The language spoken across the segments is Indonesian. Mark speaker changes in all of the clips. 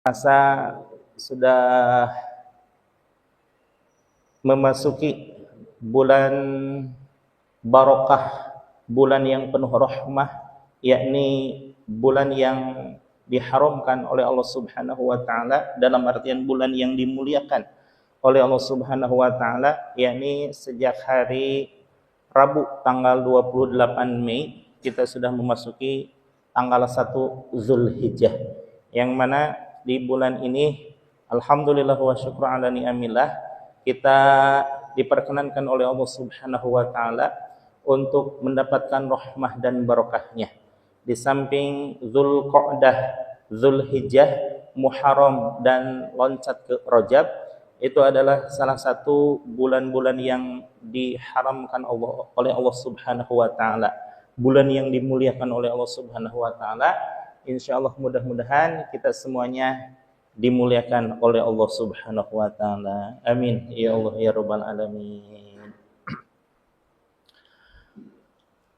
Speaker 1: Masa sudah memasuki bulan barokah, bulan yang penuh rahmah, yakni bulan yang diharamkan oleh Allah Subhanahu wa taala, dalam artian bulan yang dimuliakan oleh Allah Subhanahu wa taala, yakni sejak hari Rabu tanggal 28 Mei kita sudah memasuki tanggal 1 Zulhijjah, yang mana di bulan ini alhamdulillah wa syukur ala ni'amillah kita diperkenankan oleh Allah Subhanahu wa taala untuk mendapatkan rahmah dan barokahnya. Di samping Zulqa'dah, Zulhijjah, Muharram dan loncat ke Rajab, itu adalah salah satu bulan-bulan yang diharamkan oleh Allah Subhanahu wa taala, bulan yang dimuliakan oleh Allah Subhanahu wa taala. Insyaallah mudah-mudahan kita semuanya dimuliakan oleh Allah Subhanahu wa taala. Amin ya Allah ya rabbal alamin.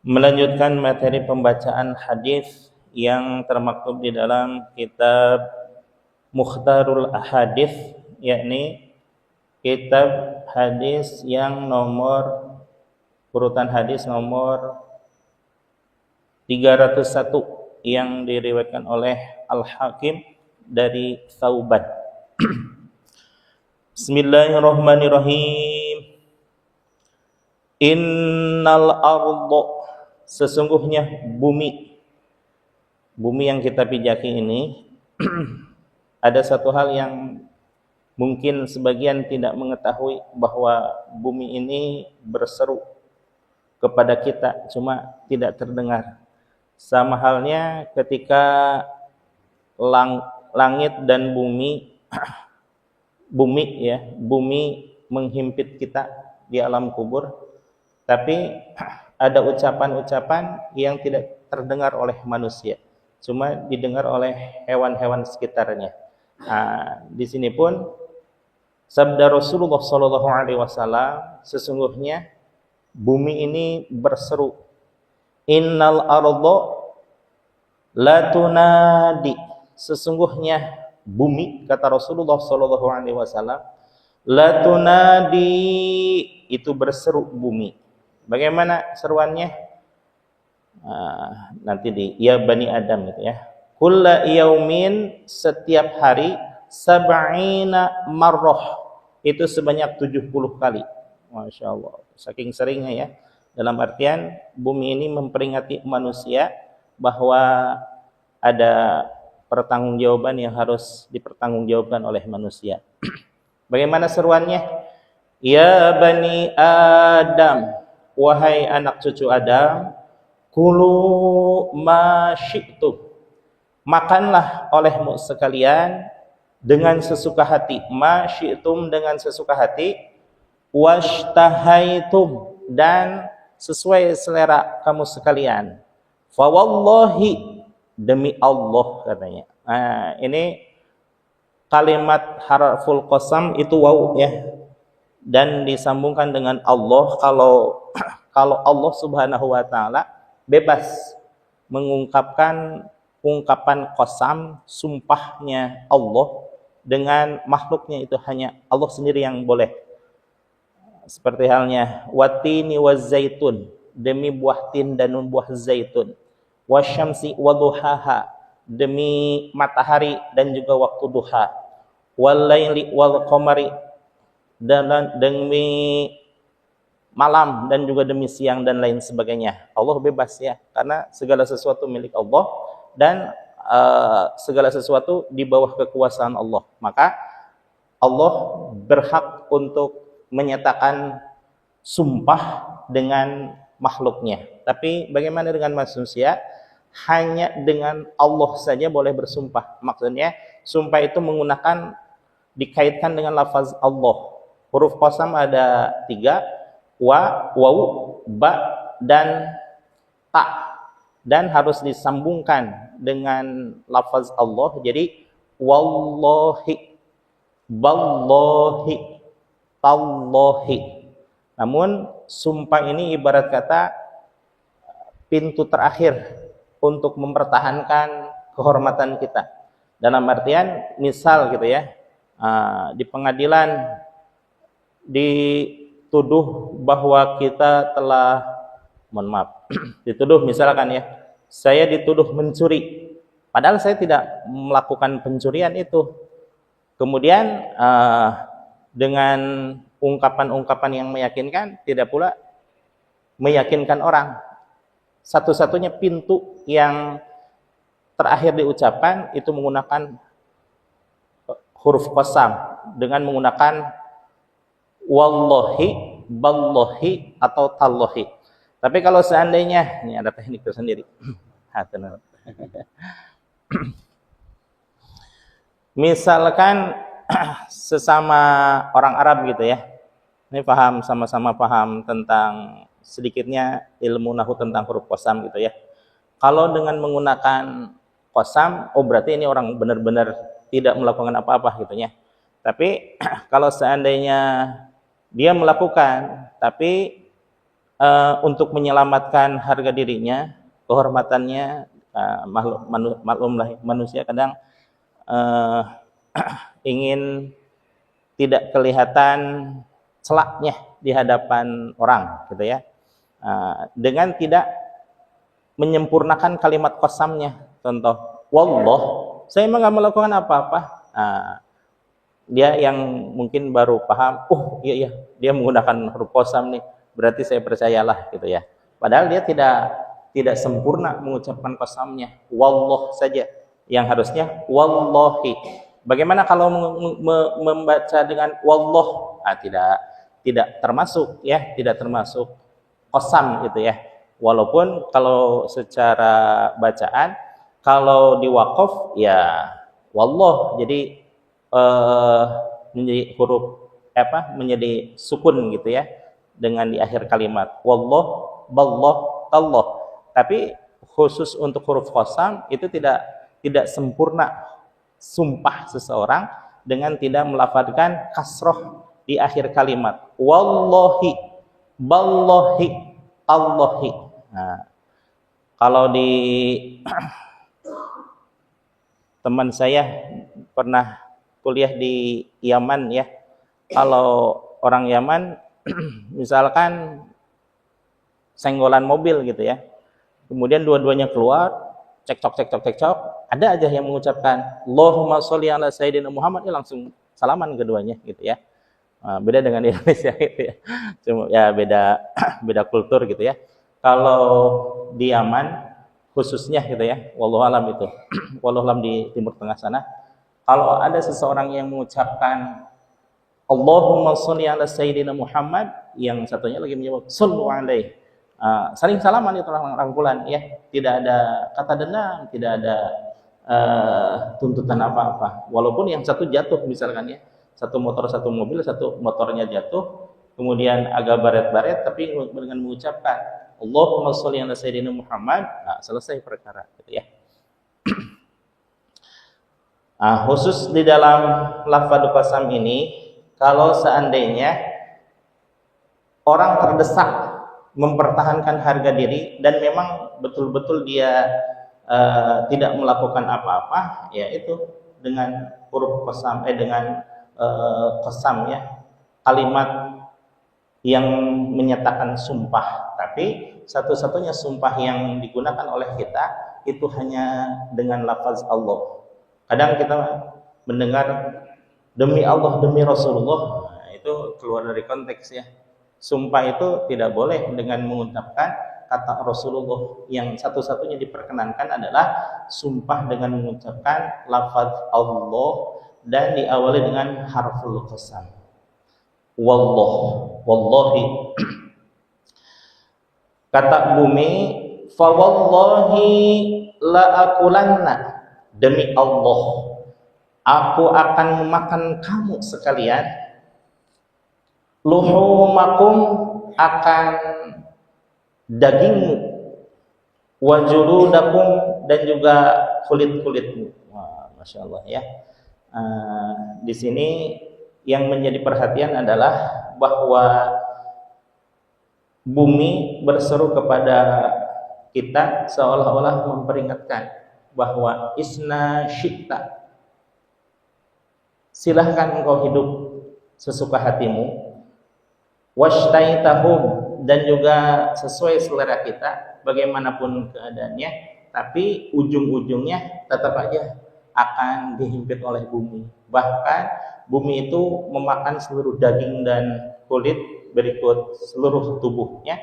Speaker 1: Melanjutkan materi pembacaan hadis yang termaktub di dalam kitab Mukhtarul Ahadits, yakni kitab hadis yang urutan hadis nomor 301 yang diriwayatkan oleh Al-Hakim dari Tsauban. Bismillahirrahmanirrahim. Innal arda, sesungguhnya bumi yang kita pijaki ini ada satu hal yang mungkin sebagian tidak mengetahui, bahwa bumi ini berseru kepada kita, cuma tidak terdengar. Sama halnya ketika langit dan bumi menghimpit kita di alam kubur, tapi ada ucapan-ucapan yang tidak terdengar oleh manusia, cuma didengar oleh hewan-hewan sekitarnya. Di sini pun sabda Rasulullah SAW, sesungguhnya bumi ini berseru, innal arda la tunadi, sesungguhnya bumi, kata Rasulullah SAW, la tunadi, itu berseru bumi. Bagaimana seruannya? Nanti di ya Bani Adam gitu ya. Kulla yaumin, setiap hari, sab'ina marrah, itu sebanyak 70 kali. Masya Allah, saking seringnya ya. Dalam artian bumi ini memperingati manusia bahwa ada pertanggungjawaban yang harus dipertanggungjawabkan oleh manusia. Bagaimana seruannya? Ya Bani Adam, wahai anak cucu Adam, kulu ma syi'tum, makanlah olehmu sekalian dengan sesuka hati, ma syi'tum, dengan sesuka hati, washtahaitum, dan sesuai selera kamu sekalian, fa wallahi, demi Allah, katanya. Ini kalimat harful qasam itu waw ya, dan disambungkan dengan Allah. Kalau Allah Subhanahu wa taala bebas mengungkapkan ungkapan qasam, sumpahnya Allah dengan makhluknya, itu hanya Allah sendiri yang boleh. Seperti halnya watini wazaitun, demi buah tin dan buah zaitun, wasyamsi waduhaha, demi matahari dan juga waktu duha, walaili wal qamari, dan demi malam dan juga demi siang, dan lain sebagainya. Allah bebas ya, karena segala sesuatu milik Allah, dan segala sesuatu di bawah kekuasaan Allah. Maka Allah berhak untuk menyatakan sumpah dengan makhluknya. Tapi bagaimana dengan manusia? Hanya dengan Allah saja boleh bersumpah. Maksudnya sumpah itu menggunakan, dikaitkan dengan lafaz Allah. Huruf qasam ada 3, wa, waw, ba, dan ta, dan harus disambungkan dengan lafaz Allah. Jadi wallahi, ballahi, tallahi. Namun sumpah ini ibarat kata pintu terakhir untuk mempertahankan kehormatan kita. Dalam artian misal gitu ya, di pengadilan dituduh bahwa kita telah, mohon maaf, dituduh misalkan ya, saya dituduh mencuri, padahal saya tidak melakukan pencurian itu. Kemudian dengan ungkapan-ungkapan yang meyakinkan, tidak pula meyakinkan orang. Satu-satunya pintu yang terakhir diucapkan itu menggunakan huruf qasam dengan menggunakan wallahi, ballahi atau tallahi. Tapi kalau seandainya, ini ada teknik tersendiri. Misalkan sesama orang Arab gitu ya, ini paham, sama-sama paham tentang sedikitnya ilmu nahu tentang huruf qasam gitu ya. Kalau dengan menggunakan qasam, oh berarti ini orang benar-benar tidak melakukan apa-apa gitu ya. Tapi kalau seandainya dia melakukan, tapi untuk menyelamatkan harga dirinya, kehormatannya, maklumlah manusia kadang ingin tidak kelihatan celaknya di hadapan orang gitu ya, dengan tidak menyempurnakan kalimat qasamnya. Contoh, wallah, saya memang nggak melakukan apa-apa. Dia yang mungkin baru paham, oh iya dia menggunakan huruf qasam nih, berarti saya percayalah gitu ya. Padahal dia tidak sempurna mengucapkan qasamnya, wallah saja yang harusnya wallahi. Bagaimana kalau membaca dengan wallah? Tidak termasuk ya, tidak termasuk qasam gitu ya. Walaupun kalau secara bacaan, kalau di waqaf ya wallah, jadi menjadi huruf menjadi sukun gitu ya dengan di akhir kalimat wallah, ballah, tallah. Tapi khusus untuk huruf qasam itu tidak sempurna sumpah seseorang dengan tidak melafadzkan kasroh di akhir kalimat wallahi, ballahi, tallahi. Nah, kalau di teman saya pernah kuliah di Yaman ya, kalau orang Yaman misalkan senggolan mobil gitu ya, kemudian dua-duanya keluar cekcok, ada aja yang mengucapkan Allahumma sholli ala sayyidina Muhammad, ya langsung salaman keduanya gitu ya. Beda dengan Indonesia gitu ya, cuma ya beda kultur gitu ya. Kalau di Yaman khususnya gitu ya, wallahu alam itu wallahu alam di Timur Tengah sana, kalau ada seseorang yang mengucapkan Allahumma sholli ala sayyidina Muhammad, yang satunya lagi menjawab sallu alaihi, saling salaman itu rangkulan ya, tidak ada kata dendam, tidak ada tuntutan apa-apa. Walaupun yang satu jatuh misalkan ya, satu motor satu mobil, satu motornya jatuh kemudian agak baret-baret, tapi dengan mengucapkan Allahumma sholli ala sayyidina Muhammad, selesai perkara gitu ya. Khusus di dalam lafadz qasam ini, kalau seandainya orang terdesak mempertahankan harga diri dan memang betul-betul dia tidak melakukan apa-apa, yaitu dengan huruf qasam dengan qasam ya, kalimat yang menyatakan sumpah. Tapi satu-satunya sumpah yang digunakan oleh kita itu hanya dengan lafaz Allah. Kadang kita mendengar demi Allah, demi Rasulullah, itu keluar dari konteks ya. Sumpah itu tidak boleh dengan mengucapkan kata Rasulullah. Yang satu-satunya diperkenankan adalah sumpah dengan mengucapkan lafaz Allah dan diawali dengan harful qasam. Wallah, wallahi. Kata bumi, fa wallahi la akulanna, demi Allah aku akan memakan kamu sekalian, luhumakum, akan dagingmu, wajuludakum, dan juga kulit-kulitmu. Masya Allah ya. Di sini yang menjadi perhatian adalah bahwa bumi berseru kepada kita seolah-olah memperingatkan bahwa isna syi'ta, silahkan engkau hidup sesuka hatimu. Washtaitahum, dan juga sesuai selera kita bagaimanapun keadaannya, tapi ujung-ujungnya tetap aja akan dihimpit oleh bumi. Bahkan bumi itu memakan seluruh daging dan kulit berikut seluruh tubuhnya,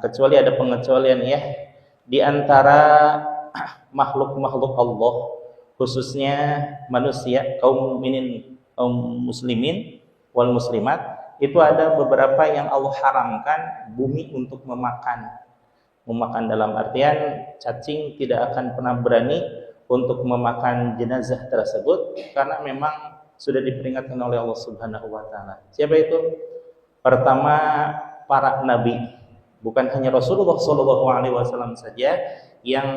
Speaker 1: kecuali ada pengecualian ya, di antara makhluk-makhluk Allah, khususnya manusia, kaum mukminin, kaum muslimin wal muslimat, itu ada beberapa yang Allah haramkan bumi untuk memakan dalam artian cacing tidak akan pernah berani untuk memakan jenazah tersebut, karena memang sudah diperingatkan oleh Allah Subhanahu wa taala. Siapa itu? Pertama, para nabi. Bukan hanya Rasulullah sallallahu alaihi wasallam saja yang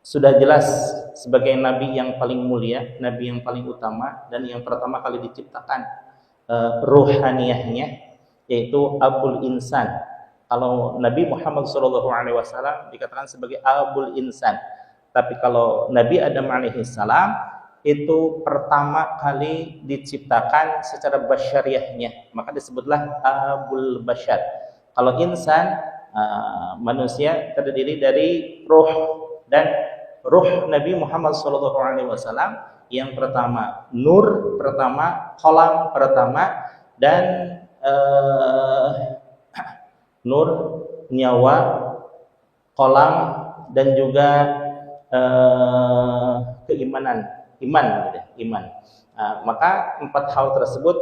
Speaker 1: sudah jelas sebagai nabi yang paling mulia, nabi yang paling utama, dan yang pertama kali diciptakan ruhaniyahnya, yaitu Abul Insan. Kalau Nabi Muhammad SAW dikatakan sebagai Abul Insan, tapi kalau Nabi Adam alaihissalam itu pertama kali diciptakan secara basyariahnya, maka disebutlah Abul Bashar. Kalau insan, manusia terdiri dari ruh, dan ruh Nabi Muhammad SAW yang pertama nur pertama, kolam pertama, dan nur nyawa, kolam, dan juga keimanan, iman. Maka empat hal tersebut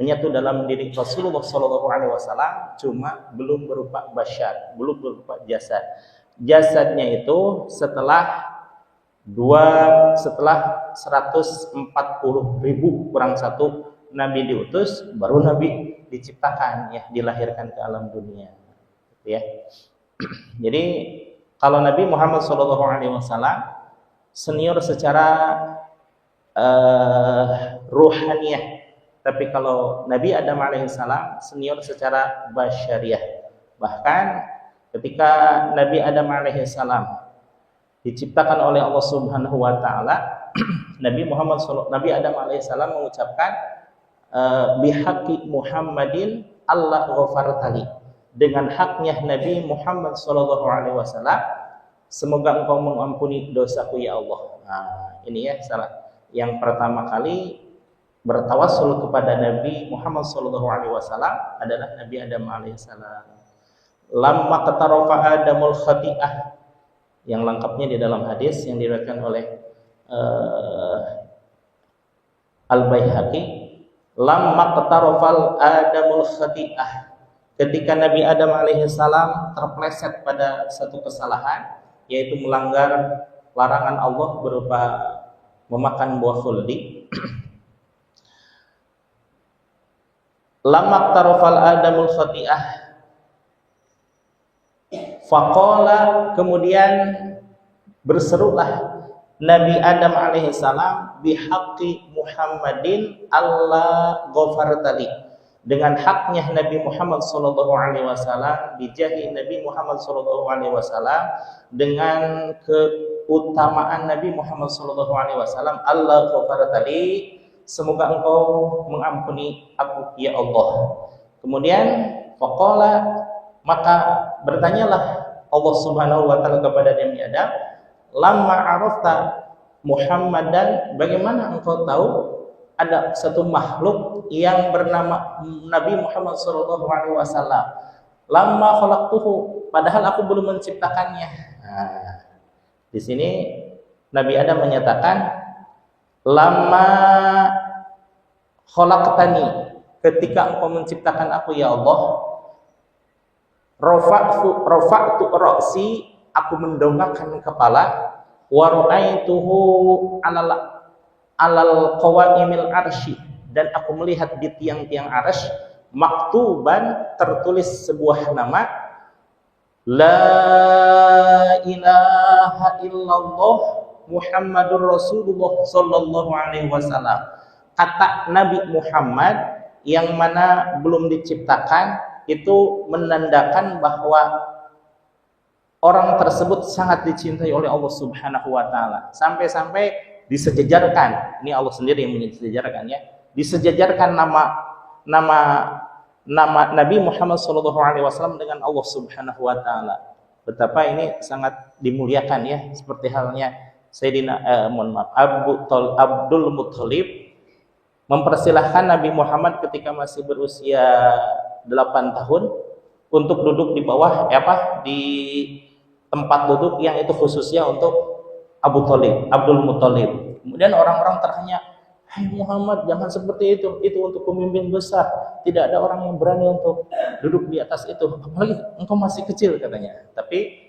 Speaker 1: menyatu dalam diri Rasulullah SAW, cuma belum berupa basyar, belum berupa jasad. Jasadnya itu setelah 140.000 kurang satu Nabi diutus, baru Nabi diciptakan, ya, dilahirkan ke alam dunia, ya. Jadi kalau Nabi Muhammad SAW senior secara ruhaniyah, tapi kalau Nabi Adam alaihissalam senior secara basyariah. Bahkan ketika Nabi Adam alaihissalam diciptakan oleh Allah Subhanahu wa taala, Nabi Adam alaihissalam mengucapkan bihaqi Muhammadin Allah ghafartali, dengan haknya Nabi Muhammad sallallahu alaihi wasallam, semoga engkau mengampuni dosaku ya Allah. Ini ya salah yang pertama kali bertawassul kepada Nabi Muhammad sallallahu alaihi wasallam adalah Nabi Adam alaihissalam. Lamma qatarafa Adamul khati'ah, yang lengkapnya di dalam hadis yang diriwayatkan oleh Al-Baihaqi, lamma qatarafal Adamul khati'ah, ketika Nabi Adam alaihissalam terpleset pada satu kesalahan, yaitu melanggar larangan Allah berupa memakan buah khuldi. Lamma qatarafal Adamul khati'ah, faqala, kemudian berserulah Nabi Adam alaihissalam bihaqqi Muhammadin Allah ghafartali, dengan haknya Nabi Muhammad sallallahu alaihi wasallam, bijahi Nabi Muhammad sallallahu alaihi wasallam, dengan keutamaan Nabi Muhammad sallallahu alaihi wasallam, Allah ghafartali, semoga engkau mengampuni aku ya Allah. Kemudian faqala, maka bertanyalah Allah Subhanahu wa taala kepada Nabi Adam, lamma arafta Muhammadan, bagaimana engkau tahu ada satu makhluk yang bernama Nabi Muhammad sallallahu alaihi wasallam? Lamma khalaqtuhu, padahal aku belum menciptakannya. Di sini Nabi Adam menyatakan lamma khalaqtani, ketika engkau menciptakan aku ya Allah, rafa'tu ra'si, aku mendongakkan kepala, wa ra'aituhu alal qawaimil arsy, dan aku melihat di tiang-tiang arsy maktuban, tertulis sebuah nama, la ilaha illallah Muhammadur Rasulullah sallallahu alaihi wasallam. Kata Nabi Muhammad yang mana belum diciptakan itu menandakan bahwa orang tersebut sangat dicintai oleh Allah Subhanahu wa taala. Sampai-sampai disejajarkan. Ini Allah sendiri yang menyejajarkan ya. Disejajarkan nama Nabi Muhammad SAW dengan Allah Subhanahu wa taala. Betapa ini sangat dimuliakan ya, seperti halnya Sayyidina Abdul Muthalib mempersilahkan Nabi Muhammad ketika masih berusia 8 tahun untuk duduk di bawah di tempat duduk yang itu khususnya untuk Abdul Muthalib. Kemudian orang-orang tertanya, "Hai Muhammad, jangan seperti itu untuk pemimpin besar. Tidak ada orang yang berani untuk duduk di atas itu, apalagi engkau masih kecil," katanya. Tapi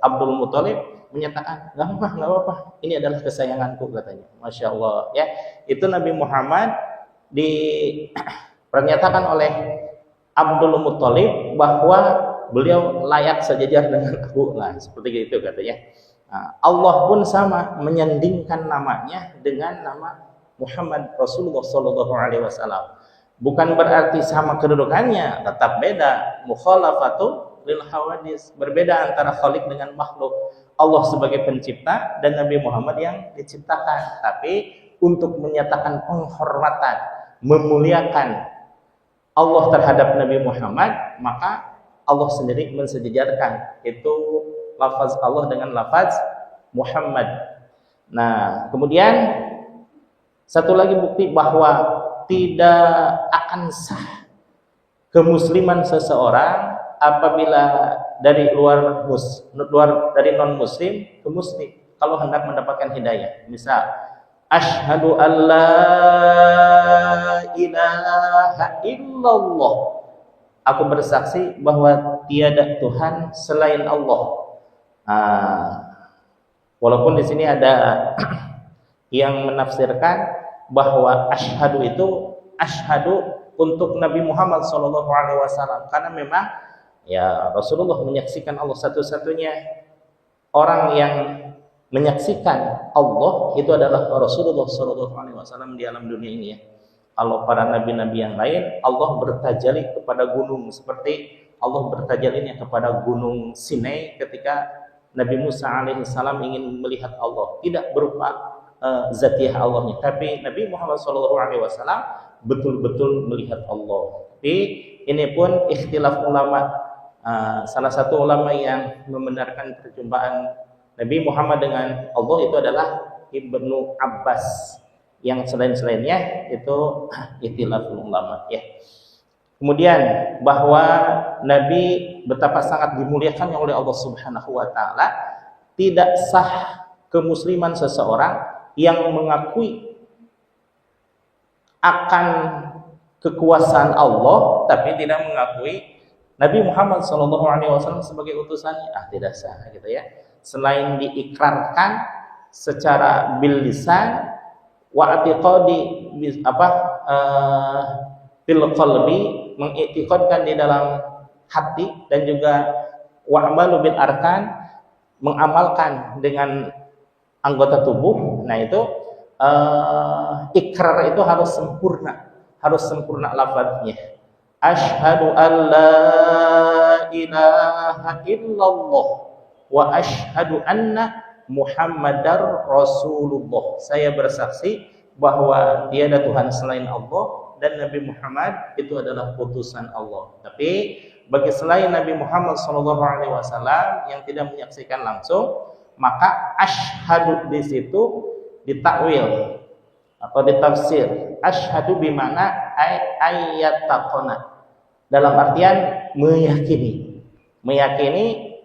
Speaker 1: Abdul Muthalib menyatakan, nggak apa-apa, ini adalah kesayanganku, katanya. Masya Allah ya. Itu Nabi Muhammad dipernyatakan oleh Abdul Muthalib bahwa beliau layak sejajar dengan aku. Nah, seperti itu katanya. Nah, Allah pun sama menyandingkan namanya dengan nama Muhammad Rasulullah SAW. Bukan berarti sama kedudukannya, tetap beda. Mukhalafatu lil hawadis, berbeda antara khaliq dengan makhluk. Allah sebagai pencipta dan Nabi Muhammad yang diciptakan. Tapi untuk menyatakan penghormatan, memuliakan Allah terhadap Nabi Muhammad, maka Allah sendiri mensejajarkan itu lafaz Allah dengan lafaz Muhammad. Nah, kemudian satu lagi bukti bahwa tidak akan sah kemusliman seseorang apabila dari dari non muslim ke muslim kalau hendak mendapatkan hidayah. Misal, asyhadu an la ilaha illallah, aku bersaksi bahwa tiada Tuhan selain Allah. Walaupun di sini ada yang menafsirkan bahwa asyhadu itu asyhadu untuk Nabi Muhammad SAW, karena memang ya Rasulullah menyaksikan Allah, satu-satunya orang yang menyaksikan Allah itu adalah Rasulullah SAW di alam dunia ini ya. Kalau para nabi-nabi yang lain, Allah bertajalli kepada gunung, seperti Allah bertajallinya kepada gunung Sinai ketika Nabi Musa alaihissalam ingin melihat Allah, tidak berupa zatiah Allahnya, tapi Nabi Muhammad SAW betul-betul melihat Allah. Tapi ini pun ikhtilaf ulama. Salah satu ulama yang membenarkan perjumpaan Nabi Muhammad dengan Allah itu adalah Ibnu Abbas. Yang selain-selainnya itu ikhtilaf ulama ya. Kemudian bahwa Nabi betapa sangat dimuliakan oleh Allah Subhanahu wa taala, tidak sah kemusliman seseorang yang mengakui akan kekuasaan Allah tapi tidak mengakui Nabi Muhammad SAW sebagai utusannya, tidak sah gitu ya. Selain diikrarkan secara bil lisan wa i'tiqadi bil qalbi, mengiktikadkan di dalam hati, dan juga wa'malu bil arkan, mengamalkan dengan anggota tubuh. Nah itu ikrar itu harus sempurna lafadznya. Asyhadu an la ilaha illallah wa asyhadu anna Muhammadar Rasulullah. Saya bersaksi bahwa tiada Tuhan selain Allah dan Nabi Muhammad itu adalah utusan Allah. Tapi bagi selain Nabi Muhammad SAW yang tidak menyaksikan langsung, maka asyhadu di situ ditakwil atau ditafsir. Asyhadu bimana ayataqona, dalam artian meyakini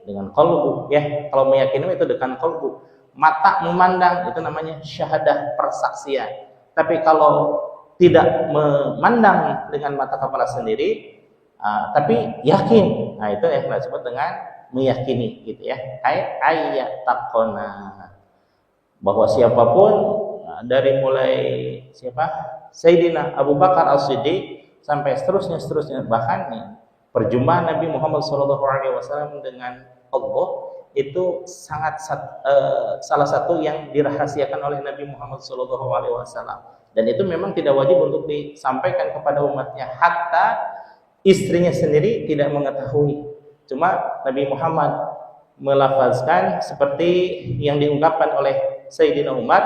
Speaker 1: dengan qalbu ya. Kalau meyakini itu dengan qalbu, mata memandang, itu namanya syahadah, persaksian. Tapi kalau tidak memandang dengan mata kepala sendiri, tapi yakin, nah itu yang disebut dengan meyakini gitu ya. Ayataqona, bahwa siapapun dari mulai Sayyidina Abu Bakar As-Siddiq sampai seterusnya, bahkan perjumpaan Nabi Muhammad SAW dengan Allah itu sangat salah satu yang dirahasiakan oleh Nabi Muhammad SAW, dan itu memang tidak wajib untuk disampaikan kepada umatnya, hatta istrinya sendiri tidak mengetahui. Cuma Nabi Muhammad melafazkan seperti yang diungkapkan oleh Sayyidina Umar,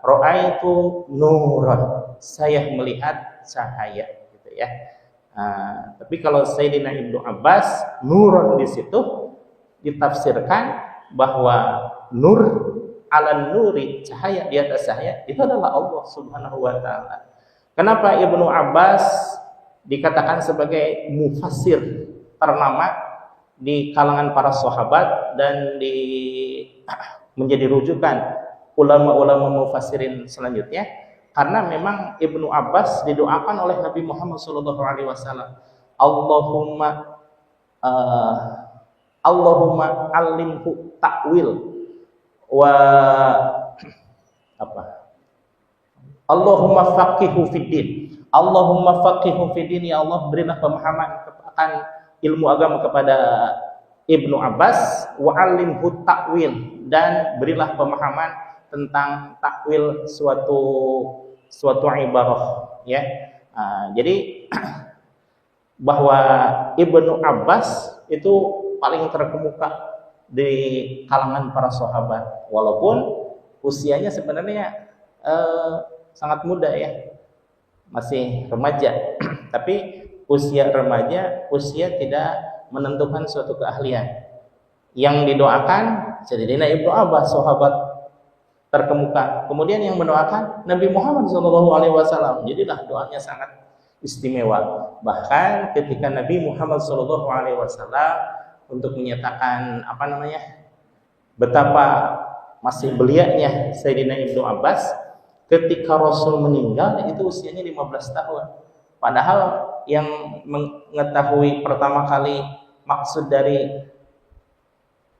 Speaker 1: ra'aitu nuran, saya melihat cahaya, gitu ya. Tapi kalau Sayyidina Ibnu Abbas, nuran di situ ditafsirkan bahwa nur ala nuri, cahaya di atas cahaya, itu adalah Allah Subhanahu wa taala. Kenapa Ibnu Abbas dikatakan sebagai mufassir ternama di kalangan para sahabat dan menjadi rujukan ulama-ulama mufassirin selanjutnya? Karena memang Ibnu Abbas didoakan oleh Nabi Muhammad SAW, Allahumma alimhu ta'wil wa Allahumma faqihu fiddin. Allahumma faqihu fiddin, ya Allah berilah pemahaman akan ilmu agama kepada Ibnu Abbas, wa alimhu ta'wil, dan berilah pemahaman tentang takwil suatu ibarah, ya. Jadi bahwa Ibnu Abbas itu paling terkemuka di kalangan para sahabat, walaupun usianya sebenarnya sangat muda ya, masih remaja. Tapi usia remaja, usia tidak menentukan suatu keahlian. Yang didoakan Sayyidina Ibnu Abbas, sahabat terkemuka. Kemudian yang mendoakan Nabi Muhammad SAW. Jadilah doanya sangat istimewa. Bahkan ketika Nabi Muhammad SAW untuk menyatakan betapa masih belianya Sayyidina Ibnu Abbas, ketika Rasul meninggal itu usianya 15 tahun. Padahal yang mengetahui pertama kali maksud dari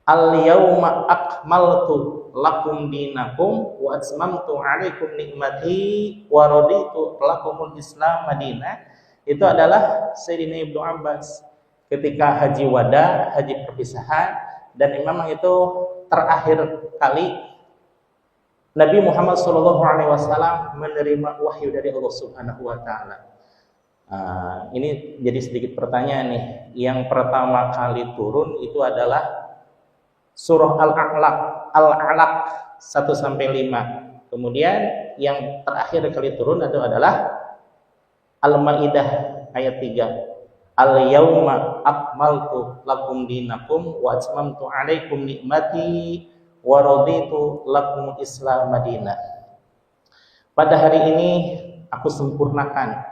Speaker 1: al-yauma akmaltu lakum dinakum wa atmamtu 'alaikum ni'mati wa raditu lakumul Islam Madinah, itu adalah Sayyidina Ibnu Abbas ketika haji wada, haji perpisahan, dan memang itu terakhir kali Nabi Muhammad SAW menerima wahyu dari Allah Subhanahu wa taala. Ini jadi sedikit pertanyaan nih. Yang pertama kali turun itu adalah surah Al-Alaq 1 sampai 5. Kemudian yang terakhir kali turun adalah Al-Maidah ayat 3. Al-yauma akmaltu lakum dinakum wa atmamtu 'alaikum ni'mati wa raditu lakum Islam Madinah. Pada hari ini aku sempurnakan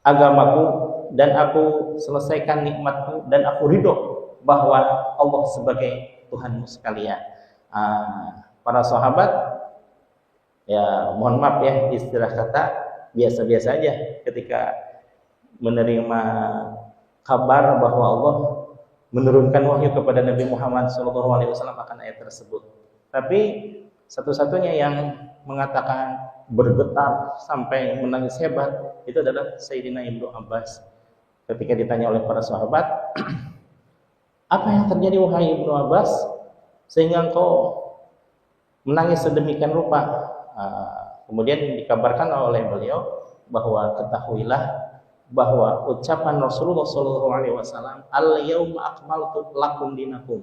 Speaker 1: agamaku dan aku selesaikan nikmatku dan aku ridho bahwa Allah sebagai Tuhanmu sekalian. Para sahabat, ya mohon maaf ya istilah kata, biasa-biasa aja ketika menerima kabar bahwa Allah menurunkan wahyu kepada Nabi Muhammad SAW akan ayat tersebut. Tapi satu-satunya yang mengatakan bergetar sampai menangis hebat itu adalah Sayyidina Ibnu Abbas. Ketika ditanya oleh para sahabat, apa yang terjadi wahai Ibnu Abbas sehingga engkau menangis sedemikian rupa? Kemudian dikabarkan oleh beliau bahwa ketahuilah bahwa ucapan Rasulullah SAW, al-yauma akmaltu lakum dinakum,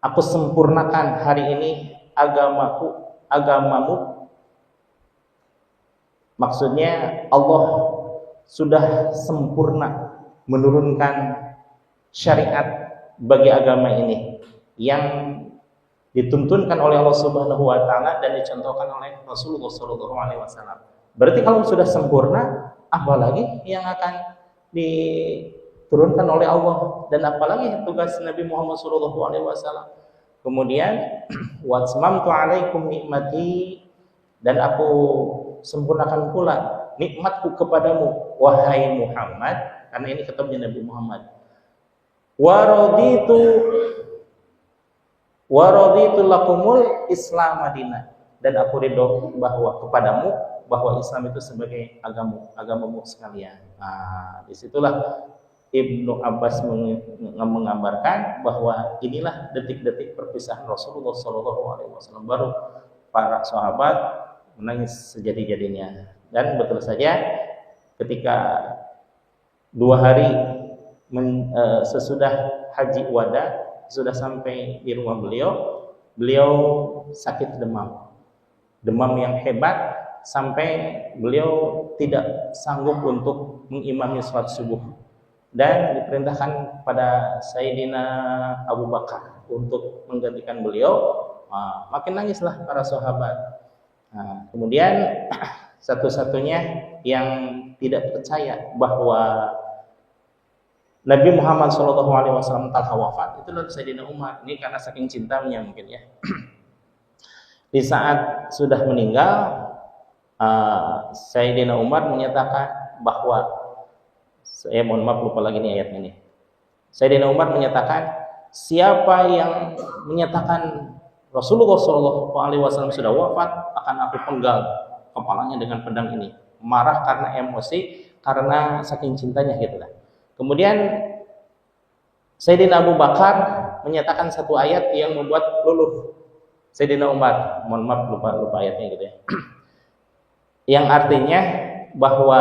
Speaker 1: aku sempurnakan hari ini agamamu. Maksudnya Allah sudah sempurna menurunkan syariat bagi agama ini yang dituntunkan oleh Allah Subhanahu wa taala dan dicontohkan oleh Rasulullah SAW. Berarti kalau sudah sempurna, apalagi yang akan diturunkan oleh Allah, dan apalagi tugas Nabi Muhammad SAW. Kemudian watmamtu 'alaikum ni'mati, dan aku sempurnakan pula nikmatku kepadamu wahai Muhammad, karena ini kitabnya Nabi Muhammad. Wa raditu lakumul Islam Madinah, dan aku ridho bahwa kepadamu bahwa Islam itu sebagai agamamu sekalian. Disitulah Ibnu Abbas menggambarkan bahwa inilah detik-detik perpisahan Rasulullah SAW. Baru para sahabat menangis sejadi-jadinya. Dan betul saja ketika 2 hari sesudah haji wada, sudah sampai di rumah beliau, beliau sakit demam yang hebat sampai beliau tidak sanggup untuk mengimami sholat subuh, dan diperintahkan pada Sayyidina Abu Bakar untuk menggantikan beliau. Makin nangislah para sahabat. Kemudian satu-satunya yang tidak percaya bahwa Nabi Muhammad SAW telah wafat itu adalah Sayyidina Umar. Ini karena saking cintanya mungkin ya. Di saat sudah meninggal, Sayyidina Umar menyatakan bahwa, saya mohon maaf lupa lagi nih ayatnya nih. Sayyidina Umar menyatakan, siapa yang menyatakan Rasulullah SAW sudah wafat, akan aku penggal kepalanya dengan pedang ini. Marah karena emosi, karena saking cintanya gitu lah. Kemudian Sayyidina Abu Bakar menyatakan satu ayat yang membuat luluh Sayyidina Umar. Mohon maaf lupa ayatnya gitu ya. Yang artinya bahwa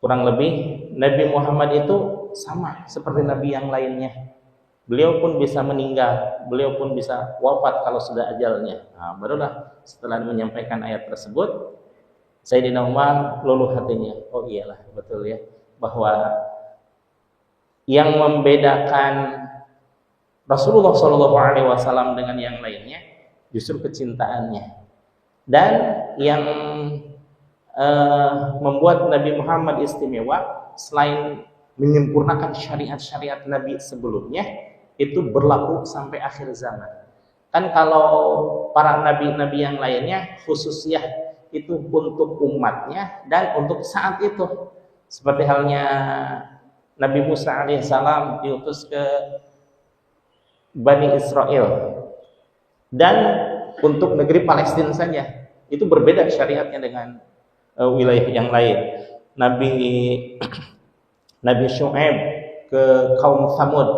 Speaker 1: kurang lebih Nabi Muhammad itu sama seperti Nabi yang lainnya. Beliau pun bisa meninggal, beliau pun bisa wafat kalau sudah ajalnya. Barulah setelah menyampaikan ayat tersebut, Sayyidina Umar luluh hatinya. Oh iyalah, betul ya, bahwa yang membedakan Rasulullah SAW dengan yang lainnya justru kecintaannya, dan yang membuat Nabi Muhammad istimewa selain menyempurnakan syariat-syariat Nabi sebelumnya, itu berlaku sampai akhir zaman. Kan kalau para nabi-nabi yang lainnya khususnya itu untuk umatnya dan untuk saat itu, seperti halnya Nabi Musa alaihissalam diutus ke Bani Israel, dan untuk negeri Palestina saja itu berbeda syariatnya dengan wilayah yang lain. Nabi Syu'aib ke kaum Thamud,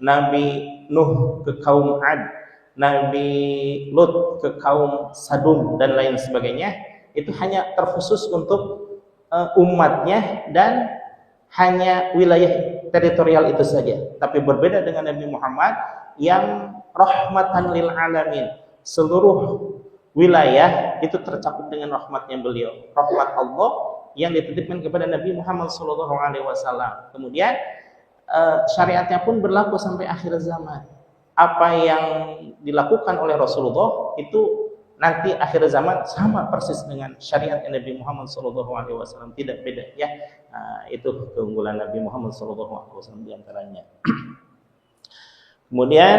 Speaker 1: Nabi Nuh ke kaum Ad, Nabi Lut ke kaum Sadum dan lain sebagainya, itu hanya terkhusus untuk umatnya dan hanya wilayah teritorial itu saja. Tapi berbeda dengan Nabi Muhammad yang rahmatan lil alamin, seluruh wilayah itu tercakup dengan rahmatnya beliau, rahmat Allah yang dititipkan kepada Nabi Muhammad SAW. Kemudian syariatnya pun berlaku sampai akhir zaman. Apa yang dilakukan oleh Rasulullah itu nanti akhir zaman sama persis dengan syariat Nabi Muhammad SAW, tidak beda ya. Itu keunggulan Nabi Muhammad SAW diantaranya. Kemudian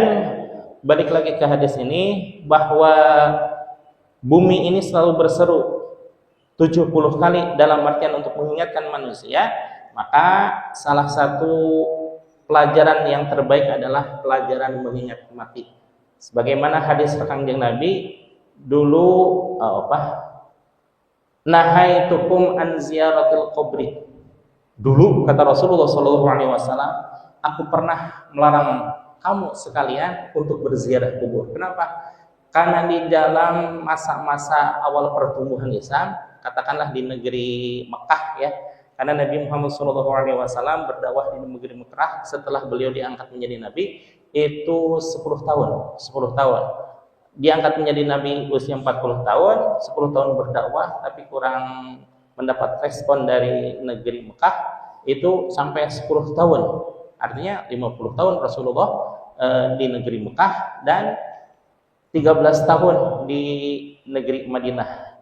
Speaker 1: balik lagi ke hadis ini, bahwa bumi ini selalu berseru 70 kali dalam artian untuk mengingatkan manusia. Maka salah satu pelajaran yang terbaik adalah pelajaran mengingat mati. Sebagaimana hadis Kanjeng Nabi dulu, nahaitukum an ziyaratil qabri. Dulu kata Rasulullah SAW, aku pernah melarang kamu sekalian untuk berziarah kubur. Kenapa? Karena di dalam masa-masa awal pertumbuhan Islam, katakanlah di negeri Mekah ya, karena Nabi Muhammad SAW berdakwah di negeri Mekah setelah beliau diangkat menjadi Nabi itu 10 tahun. Diangkat menjadi Nabi usia 40 tahun, 10 tahun berdakwah tapi kurang mendapat respon dari negeri Mekah, itu sampai 10 tahun. Artinya 50 tahun Rasulullah di negeri Mekah dan 13 tahun di negeri Madinah.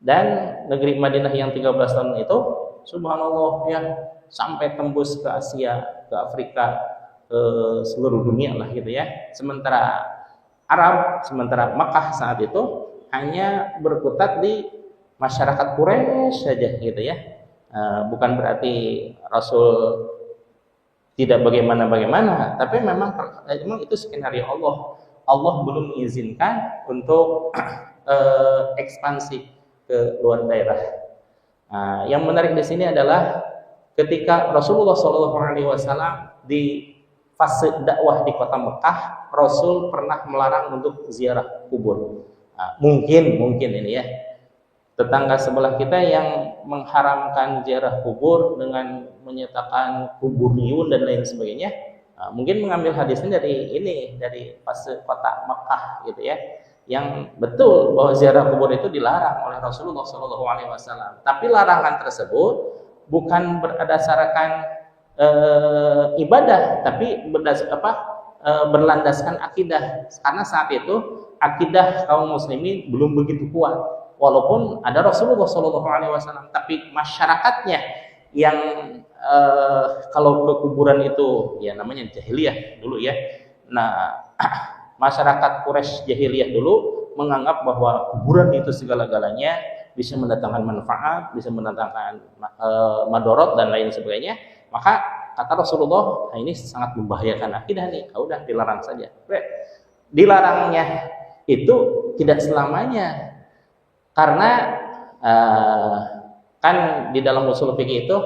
Speaker 1: Dan negeri Madinah yang 13 tahun itu subhanallah ya, sampai tembus ke Asia, ke Afrika, ke seluruh dunia lah gitu ya. Sementara Makkah saat itu hanya berkutat di masyarakat Quraisy saja gitu ya. Bukan berarti Rasul tidak bagaimana, tapi memang itu skenario Allah. Allah belum mengizinkan untuk ekspansi ke luar daerah. Yang menarik di sini adalah ketika Rasulullah SAW di fase dakwah di kota Mekah, Rasul pernah melarang untuk ziarah kubur. Mungkin ini ya, tetangga sebelah kita yang mengharamkan ziarah kubur dengan menyatakan kuburiyun dan lain sebagainya, Mungkin mengambil hadisnya dari fase kota Mekah gitu ya, yang betul bahwa ziarah kubur itu dilarang oleh Rasulullah SAW. Tapi larangan tersebut bukan berdasarkan ibadah, tapi berlandaskan akidah. Karena saat itu akidah kaum muslimin belum begitu kuat, walaupun ada Rasulullah SAW, tapi masyarakatnya yang kalau ke kuburan itu ya namanya jahiliyah dulu ya. Nah, masyarakat Quraisy jahiliyah dulu menganggap bahwa kuburan itu segala-galanya, bisa mendatangkan manfaat, bisa mendatangkan madorot dan lain sebagainya. Maka kata Rasulullah, nah ini sangat membahayakan akidah nih. Udah dilarang saja. Dilarangnya itu tidak selamanya, karena kan di dalam usul fikih itu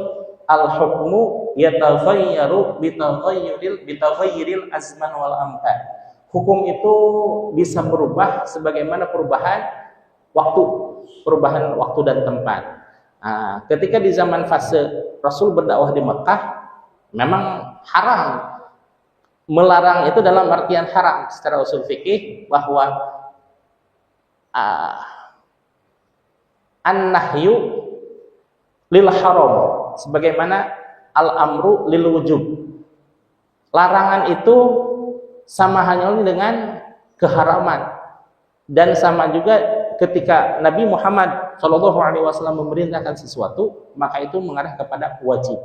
Speaker 1: al-hukmu yataghayyaru bitaghayyuril azman wal amkan. Hukum itu bisa berubah sebagaimana perubahan waktu dan tempat. Ketika di zaman fase Rasul berdakwah di Mekah, memang haram. Melarang itu dalam artian haram secara usul fikih, bahwa an-nahyu lil haram, sebagaimana al-amru lil wujub. Larangan itu sama halnya dengan keharaman, dan sama juga ketika Nabi Muhammad SAW memerintahkan sesuatu, maka itu mengarah kepada wajib.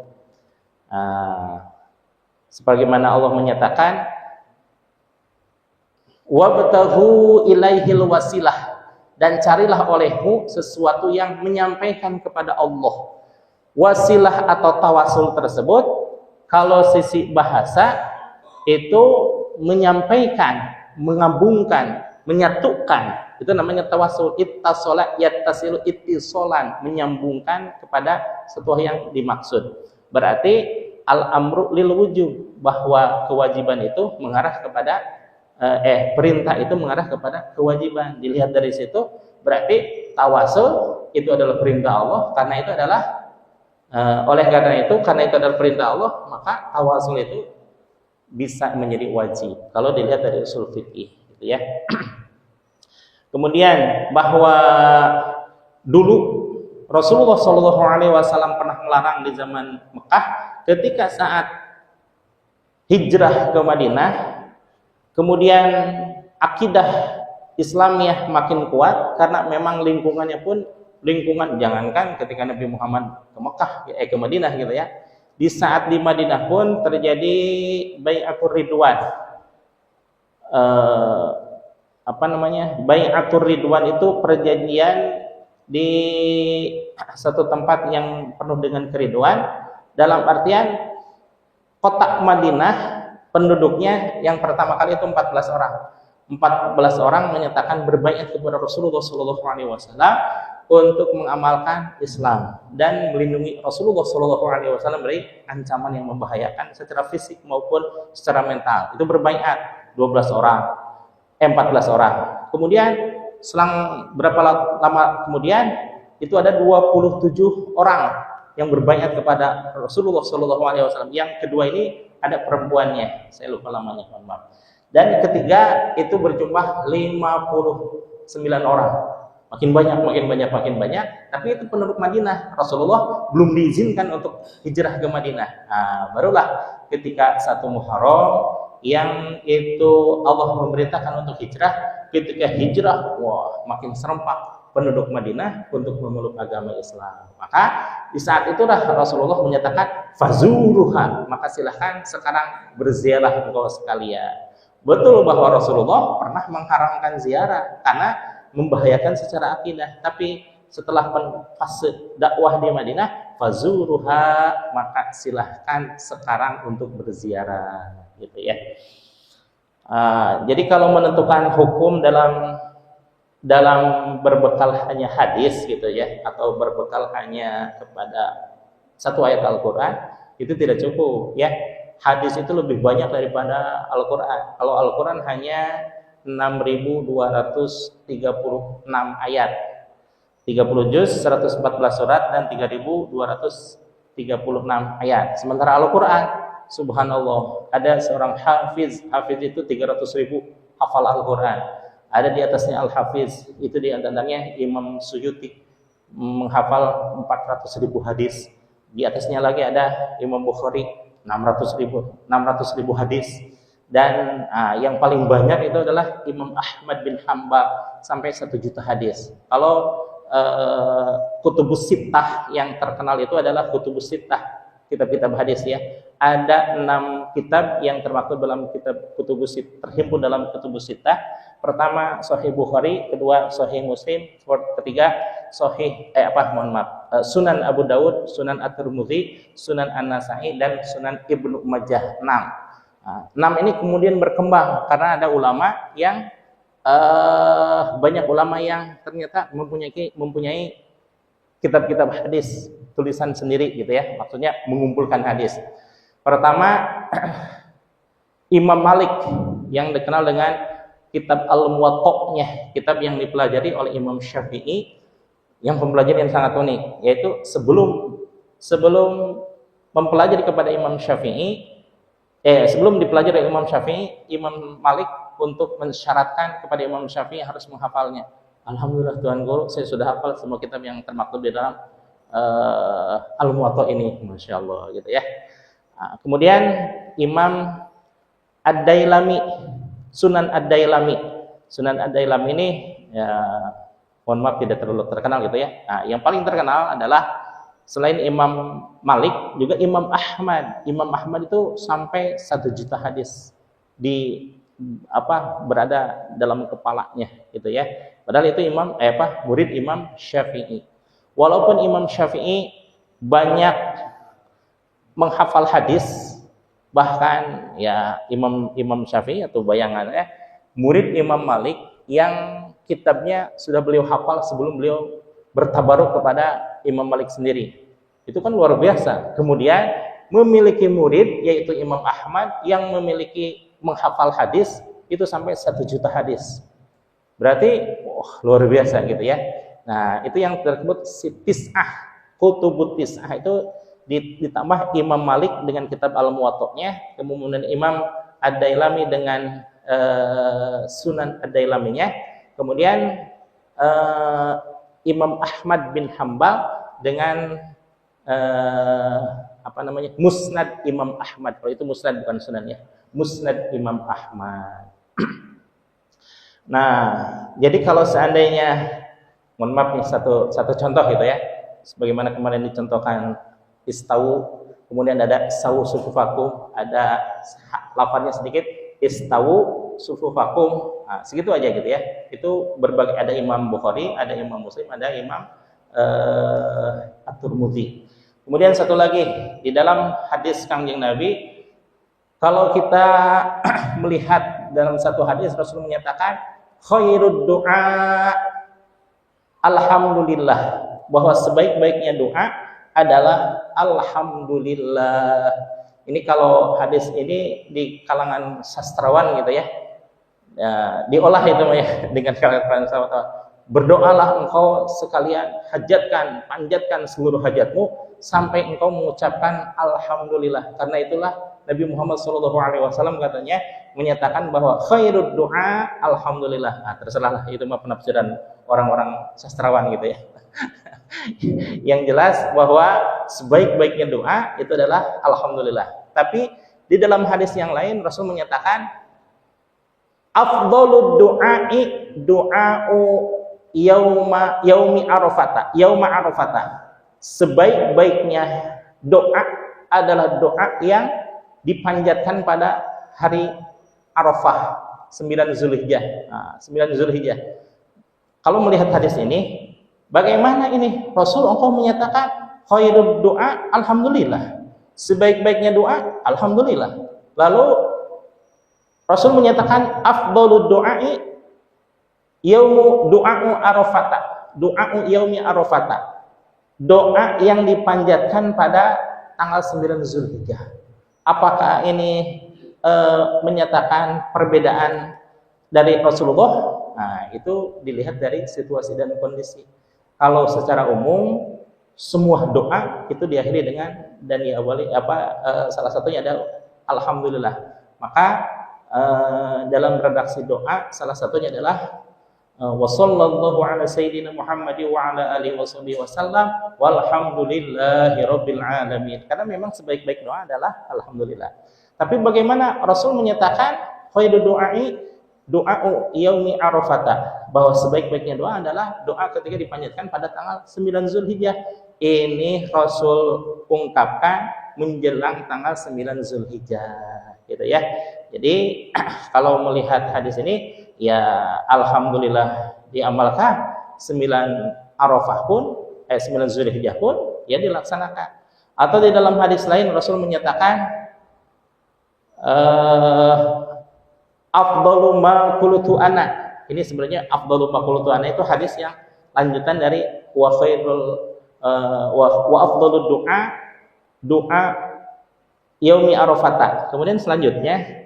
Speaker 1: Sebagaimana Allah menyatakan, wabtaghu ilaihil wasilah, dan carilah olehmu sesuatu yang menyampaikan kepada Allah. Wasilah atau tawasul tersebut, kalau sisi bahasa itu menyampaikan, mengambungkan, menyatukan, itu namanya tawasul. Ittasola yattasilu ittisolan, menyambungkan kepada sesuatu yang dimaksud. Berarti al-amru lil wujub, bahwa kewajiban itu mengarah kepada perintah itu mengarah kepada kewajiban. Dilihat dari situ, berarti tawasul itu adalah perintah Allah, karena itu adalah karena itu adalah perintah Allah, maka tawasul itu bisa menjadi wajib kalau dilihat dari usul fikih gitu ya. Kemudian bahwa dulu Rasulullah SAW pernah melarang di zaman Mekah ketika saat hijrah ke Madinah. Kemudian akidah Islamiyah makin kuat, karena memang lingkungannya pun jangankan ketika Nabi Muhammad ke Mekah, ke Madinah gitu ya. Di saat di Madinah pun terjadi Bai'atur Ridwan. Bai'atur Ridwan itu perjanjian di satu tempat yang penuh dengan keriduan, dalam artian kota Madinah penduduknya yang pertama kali itu 14 orang. 14 orang menyatakan berbaiat kepada Rasulullah SAW untuk mengamalkan Islam dan melindungi Rasulullah SAW dari ancaman yang membahayakan secara fisik maupun secara mental. Itu berbaiat 14 orang. Kemudian selang berapa lama kemudian itu ada 27 orang yang berbaiat kepada Rasulullah SAW. Yang kedua ini ada perempuannya, saya lupa namanya, mohon maaf. Dan ketiga itu berjumlah 59 orang. Makin banyak. Tapi itu penduduk Madinah. Rasulullah belum diizinkan untuk hijrah ke Madinah. Barulah ketika 1 Muharram yang itu Allah memerintahkan untuk hijrah. Ketika hijrah, makin serempak penduduk Madinah untuk memeluk agama Islam. Maka di saat itulah Rasulullah menyatakan fazuruha, maka silahkan sekarang berziarah engkau sekalian. Betul bahwa Rasulullah pernah mengharamkan ziarah karena membahayakan secara akidah, tapi setelah fase dakwah di Madinah, fazuruha, maka silahkan sekarang untuk berziarah, gitu ya. Jadi kalau menentukan hukum dalam berbekal hanya hadis gitu ya, atau berbekal hanya kepada satu ayat Al-Quran, itu tidak cukup ya. Hadis itu lebih banyak daripada Al-Quran. Kalau Al-Quran hanya 6.236 ayat, 30 juz, 114 surat, dan 3.236 ayat. Sementara Al-Quran subhanallah, ada seorang hafiz itu 300.000 hafal Al-Quran. Ada di atasnya Al-Hafiz, itu di antaranya Imam Suyuti menghafal 400.000 hadis. Di atasnya lagi ada Imam Bukhari 600.000 hadis. Dan yang paling banyak itu adalah Imam Ahmad bin Hanbal sampai 1 juta hadis. Kalau kutubus sittah yang terkenal itu adalah kutubus sittah, kitab-kitab hadis ya. Ada 6 kitab yang termaktub dalam kitab kutubus sittah, terhimpun dalam kutubus sittah. Pertama Sahih Bukhari, kedua Sahih Muslim, ketiga Sunan Abu Dawud, Sunan At-Tirmidzi, Sunan An-Nasa'i, dan Sunan Ibnu Majah. 6 ini kemudian berkembang karena ada ulama yang banyak ulama yang ternyata mempunyai kitab-kitab hadis tulisan sendiri gitu ya, maksudnya mengumpulkan hadis. Pertama Imam Malik yang dikenal dengan kitab Al-Muwatta'-nya, kitab yang dipelajari oleh Imam Syafi'i, yang pembelajaran yang sangat unik, yaitu sebelum mempelajari kepada Imam Syafi'i, sebelum dipelajari oleh Imam Syafi'i, Imam Malik untuk mensyaratkan kepada Imam Syafi'i harus menghafalnya. Alhamdulillah Tuhan Guru, saya sudah hafal semua kitab yang termaktub di dalam Al-Muwatta' ini, Masya Allah gitu ya. Kemudian Imam Ad-Dailami, Sunan Ad-Dailami ini ya, mohon maaf tidak terlalu terkenal gitu ya. Yang paling terkenal adalah selain Imam Malik juga Imam Ahmad. Imam Ahmad itu sampai 1 juta hadis berada dalam kepalanya gitu ya. Padahal itu murid Imam Syafi'i. Walaupun Imam Syafi'i banyak menghafal hadis, bahkan ya Imam Syafi'i atau bayangannya murid Imam Malik yang kitabnya sudah beliau hafal sebelum beliau bertabaruk kepada Imam Malik sendiri. Itu kan luar biasa. Kemudian memiliki murid yaitu Imam Ahmad yang memiliki menghafal hadis itu sampai 1 juta hadis. Berarti luar biasa gitu ya. Nah, itu yang tersebut tis'ah, kutubut tis'ah itu ditambah Imam Malik dengan kitab Al-Muwatta'-nya, kemudian Imam Ad-Dailami dengan Sunan Ad-Dailaminya, kemudian Imam Ahmad bin Hanbal dengan Musnad Imam Ahmad. Kalau itu Musnad bukan Sunan ya, Musnad Imam Ahmad. Nah, jadi kalau seandainya, mohon maaf nih satu contoh gitu ya, sebagaimana kemarin dicontohkan istawu, kemudian ada sawu sufufakum, ada lafadznya sedikit istawu sufufakum, segitu aja gitu ya. Itu berbagai, ada Imam Bukhari, ada Imam Muslim, ada Imam At-Tirmidzi. Kemudian satu lagi di dalam hadis Kangjeng Nabi, kalau kita melihat dalam satu hadis Rasul menyatakan khairud du'a alhamdulillah, bahwa sebaik-baiknya doa adalah alhamdulillah. Ini kalau hadis ini di kalangan sastrawan gitu ya, diolah itu ya dengan kata berdoalah engkau sekalian, panjatkan seluruh hajatmu sampai engkau mengucapkan alhamdulillah. Karena itulah Nabi Muhammad SAW katanya menyatakan bahwa khairud doa alhamdulillah. Terserahlah itu mah penafsiran orang-orang sastrawan gitu ya. Yang jelas bahwa sebaik-baiknya doa itu adalah alhamdulillah. Tapi di dalam hadis yang lain Rasul menyatakan afdhalud du'ai du'a'u yaumi arafata. Sebaik-baiknya doa adalah doa yang dipanjatkan pada hari Arafah 9 Zulhijjah. 9 Zulhijjah. Kalau melihat hadis ini, bagaimana ini? Rasul engkau menyatakan khairud doa alhamdulillah. Sebaik-baiknya doa alhamdulillah. Lalu Rasul menyatakan afdhalud du'ai du'a'u arafata. Du'a'u yaumi arafata. Doa yang dipanjatkan pada tanggal 9 Zulhijjah. Apakah ini menyatakan perbedaan dari Rasulullah? Nah, itu dilihat dari situasi dan kondisi. Kalau secara umum semua doa itu diakhiri dengan dan diawali salah satunya ada alhamdulillah. Maka dalam redaksi doa salah satunya adalah wa sallallahu ala sayyidina Muhammadin wa ala alihi wasallam walhamdulillahi rabbil alamin. Karena memang sebaik-baik doa adalah alhamdulillah. Tapi bagaimana Rasul menyatakan khairu du'ai du'a'u yaumi arafata, bahwa sebaik-baiknya doa adalah doa ketika dipanjatkan pada tanggal 9 Zulhijjah. Ini Rasul ungkapkan menjelang tanggal 9 Zulhijjah, gitu ya. Jadi kalau melihat hadis ini, ya alhamdulillah diamalkan 9 Arafah pun, 9 Zulhijjah pun ya dilaksanakan. Atau di dalam hadis lain Rasul menyatakan afdalu ma qultu ana. Ini sebenarnya afdalu ma qultu ana itu hadis yang lanjutan dari wa khairul wa afdalu doa yaumi arafata. Kemudian selanjutnya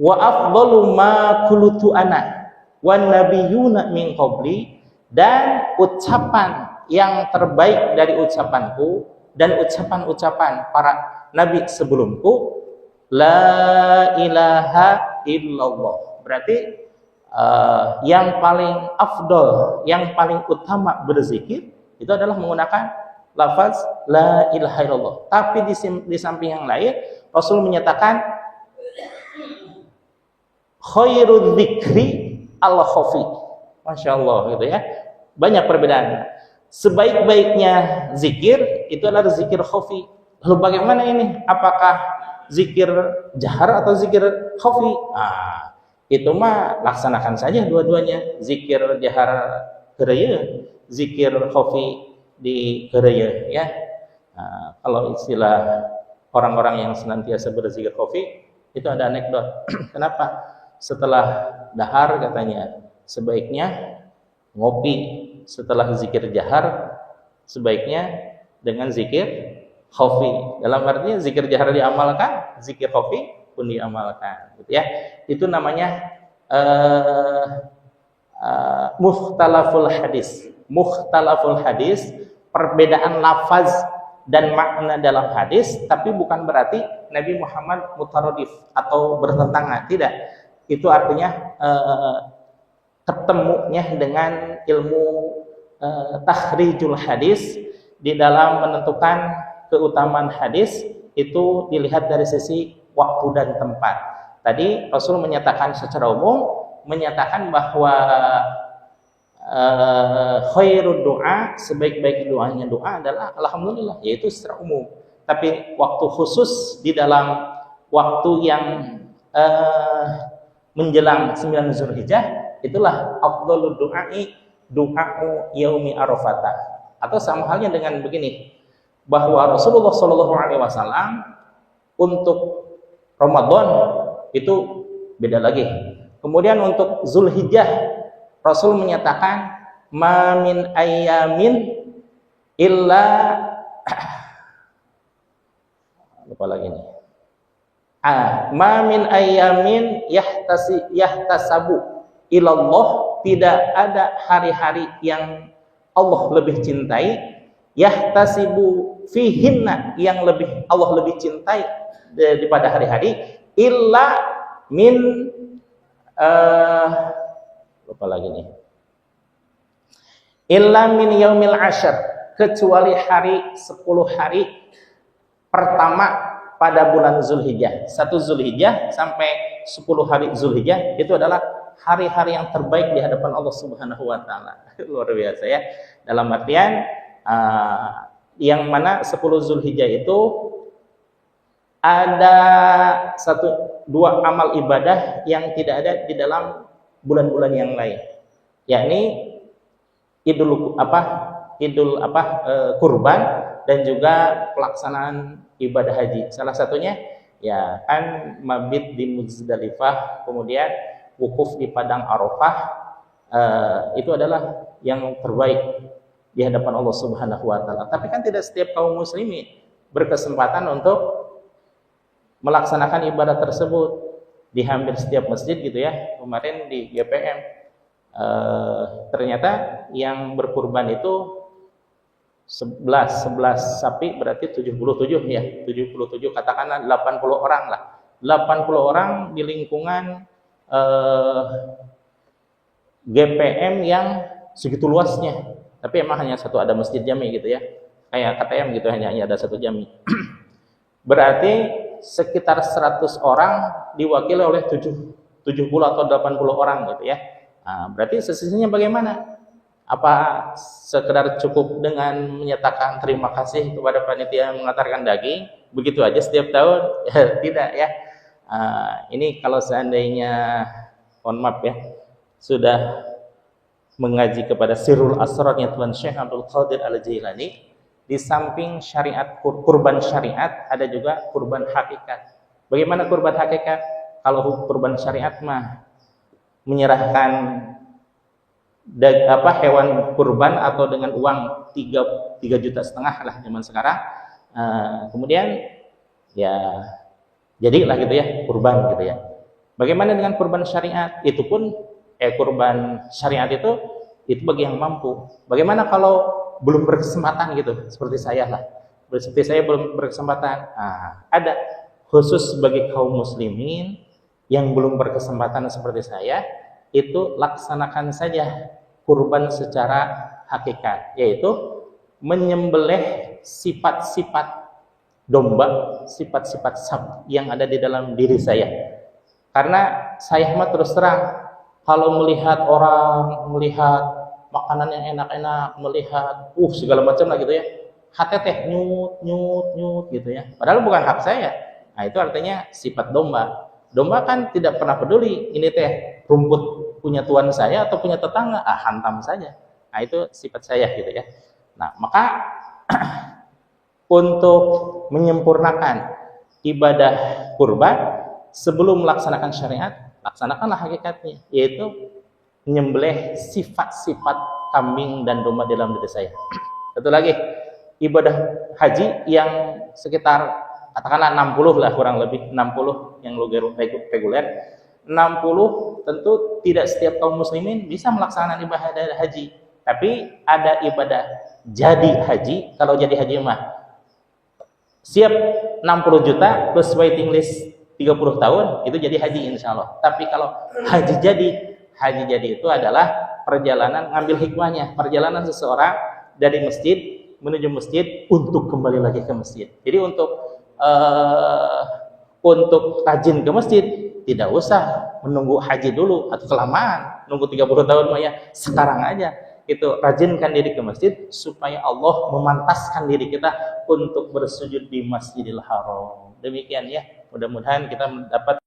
Speaker 1: wa afdalu ma qultu ana wan nabiyuna min qabli, dan ucapan yang terbaik dari ucapanku dan ucapan-ucapan para nabi sebelumku, la ilaha illallah. Berarti yang paling afdol, yang paling utama berzikir itu adalah menggunakan lafaz la ilaha illallah. Tapi di samping yang lain Rasul menyatakan khairul dzikri al-khafi. Masya Allah, gitu ya. Banyak perbedaan. Sebaik-baiknya zikir itu adalah zikir khafi. Lalu bagaimana ini? Apakah zikir jahar atau zikir khafi? Itu mah laksanakan saja dua-duanya. Zikir jahar keraya, zikir khafi di keraya, ya. Kalau istilah orang-orang yang senantiasa berzikir khafi, itu ada anekdot. Kenapa? Setelah dahar katanya sebaiknya ngopi, setelah zikir jahar sebaiknya dengan zikir khafi. Dalam artinya zikir jahar diamalkan, zikir khafi pun diamalkan, gitu ya. Itu namanya mukhtalaful hadis. Mukhtalaful hadis, perbedaan lafaz dan makna dalam hadis, tapi bukan berarti Nabi Muhammad mutaradif atau bertentangan, tidak. Itu artinya ketemunya dengan ilmu takhrijul hadis di dalam menentukan keutamaan hadis itu dilihat dari sisi waktu dan tempat. Tadi Rasul menyatakan secara umum, menyatakan bahwa khairud doa, sebaik-baik doanya doa adalah alhamdulillah, yaitu secara umum. Tapi waktu khusus di dalam waktu yang menjelang 9 Zulhijjah, itulah afdhalud du'ai du'a'u yaumi arafata. Atau sama halnya dengan begini, bahwa Rasulullah SAW untuk Ramadan itu beda lagi. Kemudian untuk Zulhijjah Rasul menyatakan ma min ayyamin illa lupa lagi nih. Ma min ayyamin yahtasabu ilallah, tidak ada hari-hari yang Allah lebih cintai, yahtasibu fihinna, yang Allah lebih cintai daripada hari-hari, illa min lupa lagi nih, illa min yaumil ashar, kecuali hari 10 hari pertama pada bulan Zulhijjah. 1 Zulhijjah sampai 10 hari Zulhijjah itu adalah hari-hari yang terbaik di hadapan Allah Subhanahu wa taala. Luar biasa ya. Dalam artian yang mana 10 Zulhijjah itu ada 2 amal ibadah yang tidak ada di dalam bulan-bulan yang lain. Yakni Idul kurban dan juga pelaksanaan ibadah haji. Salah satunya ya kan mabit di Muzdalifah, kemudian wukuf di padang Arafah, itu adalah yang terbaik di hadapan Allah Subhanahu wa taala. Tapi kan tidak setiap kaum muslimin berkesempatan untuk melaksanakan ibadah tersebut di hampir setiap masjid, gitu ya. Kemarin di GPM ternyata yang berkurban itu 11 sapi, berarti 77 ya, 77, katakanlah 80 orang lah 80 orang di lingkungan GPM yang segitu luasnya, tapi emang hanya satu, ada masjid jami gitu ya, kayak KTM gitu, hanya ada satu jami. Berarti sekitar 100 orang diwakili oleh 70 atau 80 orang gitu ya. Nah, berarti sisanya bagaimana? Apa sekedar cukup dengan menyatakan terima kasih kepada panitia yang mengantarkan daging begitu aja setiap tahun? Tidak ya. Ini kalau seandainya, mohon maaf ya, sudah mengaji kepada Sirrul Asrarnya Tuan Syekh Abdul Qadir Al-Jailani, di samping syariat kurban syariat ada juga kurban hakikat. Bagaimana kurban hakikat? Kalau kurban syariat mah menyerahkan hewan kurban atau dengan uang 3,5 juta lah zaman sekarang. Kemudian ya jadilah gitu ya kurban gitu ya. Bagaimana dengan kurban syariat? Itu pun kurban syariat itu bagi yang mampu. Bagaimana kalau belum berkesempatan gitu, seperti saya lah. Seperti saya belum berkesempatan. Ada khusus bagi kaum muslimin yang belum berkesempatan seperti saya, itu laksanakan saja kurban secara hakikat, yaitu menyembelih sifat-sifat domba, sifat-sifat yang ada di dalam diri saya. Karena saya mah terus terang, kalau melihat orang, melihat makanan yang enak-enak, melihat segala macam lah gitu ya, hati teh nyut gitu ya, padahal bukan hak saya. Nah itu artinya sifat domba. Domba kan tidak pernah peduli ini teh rumput punya tuan saya atau punya tetangga, hantam saja. Nah itu sifat saya gitu ya. Nah maka untuk menyempurnakan ibadah kurban sebelum melaksanakan syariat, laksanakanlah hakikatnya, yaitu menyembelih sifat-sifat kambing dan domba di dalam diri saya. Satu lagi, ibadah haji yang sekitar katakanlah 60 lah, kurang lebih 60 yang reguler. 60 tentu tidak setiap kaum muslimin bisa melaksanakan ibadah haji, tapi ada ibadah jadi haji. Kalau jadi haji mah siap 60 juta plus waiting list 30 tahun itu jadi haji insya Allah. Tapi kalau haji jadi itu adalah perjalanan, ngambil hikmahnya, perjalanan seseorang dari masjid menuju masjid untuk kembali lagi ke masjid. Jadi untuk rajin ke masjid tidak usah menunggu haji dulu atau kelamaan nunggu 30 tahun mah ya, sekarang aja itu rajinkan diri ke masjid supaya Allah memantaskan diri kita untuk bersujud di Masjidil Haram. Demikian ya, mudah-mudahan kita mendapat